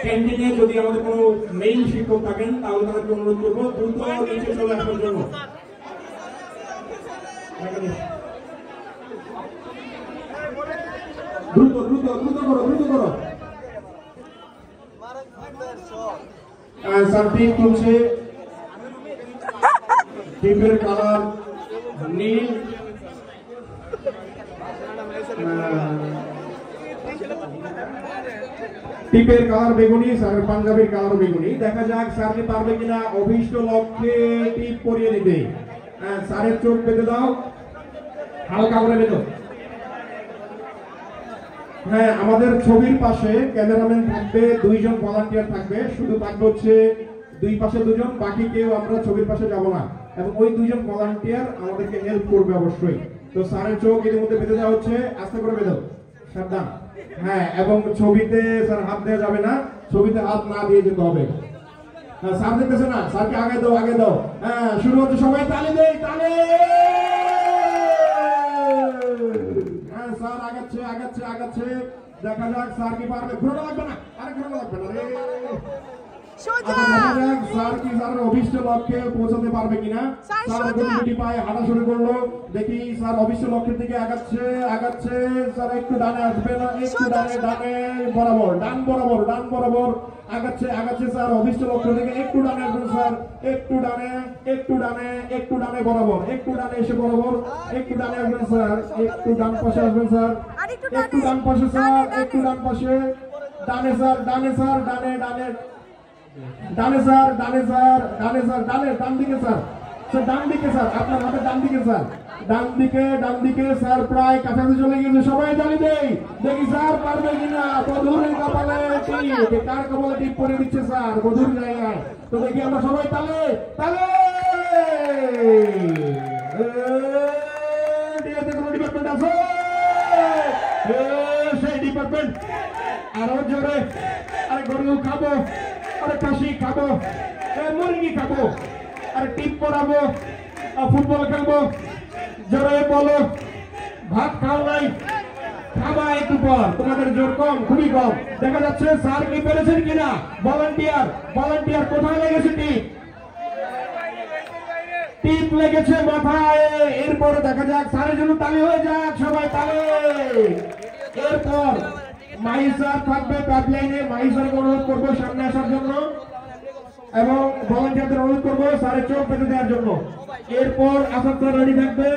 ক্যান্টিনে যদি আমাদের কোনো মেইন শিক্ষক থাকেন তাহলে তাদেরকে অনুরোধ করবো দ্রুত নিচে চলে আসার জন্য। দ্রুত দ্রুত দ্রুত করো দ্রুত করো। স্যার টিম তুলছে, টিমের কালার নীল, টিপের কালার বেগুনি, স্যারের পাঞ্জাবির কালার বেগুনি। দেখা যাক স্যার কি পারবে কিনা অভিষ্ট লক্ষ্যে টিপ পরিয়ে দিতে। স্যারের চোখ বেঁধে দাও, হালকা করে বেঁধো। হ্যাঁ, আমাদের ছবির পাশে ক্যামেরাম্যান থাকবে, দুইজন ভলান্টিয়ার থাকবে, শুধু থাকবে হচ্ছে দুই পাশে দুজন, বাকি কেউ আমরা ছবির পাশে যাব না। এবং ওই দুইজন ভলান্টিয়ার আমাদেরকে হেল্প করবে অবশ্যই। তো স্যারের চোখ এর মধ্যে বেঁধে দেওয়া হচ্ছে, আস্তে করে বেঁধো, সাবধান। হ্যাঁ, এবং ছবিতে স্যার হাত দেওয়া যাবে না, ছবিতে হাত না দিয়ে যেতে হবে। স্যার দেখতেছে না, স্যারকে আগে দাও আগে দাও। হ্যাঁ, শুরু হচ্ছে, সবাই তালি দেই, তালি। হ্যাঁ, স্যার আগাচ্ছে আগাচ্ছে আগাচ্ছে। দেখা যাক স্যার কি পারবে। ঘোরানো লাগবে না, আরে ঘোরানো লাগবে না রে। স্যার কি স্যারের অভিষ্ট লক্ষ্যে পৌঁছাতে পারবে কিনা। স্যার গতি পায়ে হাঁটা শুরু করলো, দেখি স্যার অভিষ্ট লক্ষ্যের দিকে আগাচ্ছে আগাচ্ছে। স্যার একটু ডানে আসবে না, একটু ডানে, ডানে বরাবর, ডান বরাবর, ডান বরাবর আগাচ্ছে আগাচ্ছে। স্যার অভিষ্ট লক্ষ্য থেকে একটু ডানে আসবেন স্যার, একটু ডানে, একটু ডানে, একটু ডানে বরাবর, একটু ডানে এসে বরাবর, একটু ডানে আসবেন স্যার, একটু ডান পাশে আসবেন স্যার, একটু ডান পাশে স্যার, একটু ডান পাশে, ডানে স্যার, ডানে স্যার, ডানে ডানে, ডানে স্যার, ডানে স্যার, ডানে স্যার, ডানে, ডান দিকে স্যার, স্যার ডান দিকে স্যার, আপনার হাতে ডান দিকে স্যার, ডান দিকে, ডান দিকে স্যার প্রায় কাছাকাছি চলে গেছে। সবাই জানি দেই, দেখি স্যার পারবে কিনা। বধুরের কপালে টিপ, কার কপালে টিপ পরে দিচ্ছে স্যার বধুর জায়গায়। তো দেখি আমরা সবাই তালে তালে। কোনো ডিপার্টমেন্ট আছে? সেই ডিপার্টমেন্ট আরো জোরে। আরে গরু খাবো, আরে খাসি খাবো, মুরগি খাবো, আরে টিপ পরাবো, ফুটবল খেলবো। জোরে বলো, ভাত খাও নাই, খাবা একটু পর। তোমাদের জোর কম, খুবই কম। দেখা যাচ্ছে স্যার কি পেরেছেন কিনা। ভলান্টিয়ার, ভলান্টিয়ার কোথায় লেগেছে টিপ? টিপ লেগেছে মাথায়। এরপরে দেখা যাক, স্যারের জন্য তালি হয়ে যাক, সবাই তালে। এরপর মাহি স্যার থাকবে পাইপলাইনে, মাহি স্যারকে অনুরোধ করবো সামনে আসার জন্য এবং ভলান্টিয়ারদের অনুরোধ করবো স্যারের চোখ বেঁধে দেওয়ার জন্য। এরপর আসাদ স্যার রেডি থাকবে।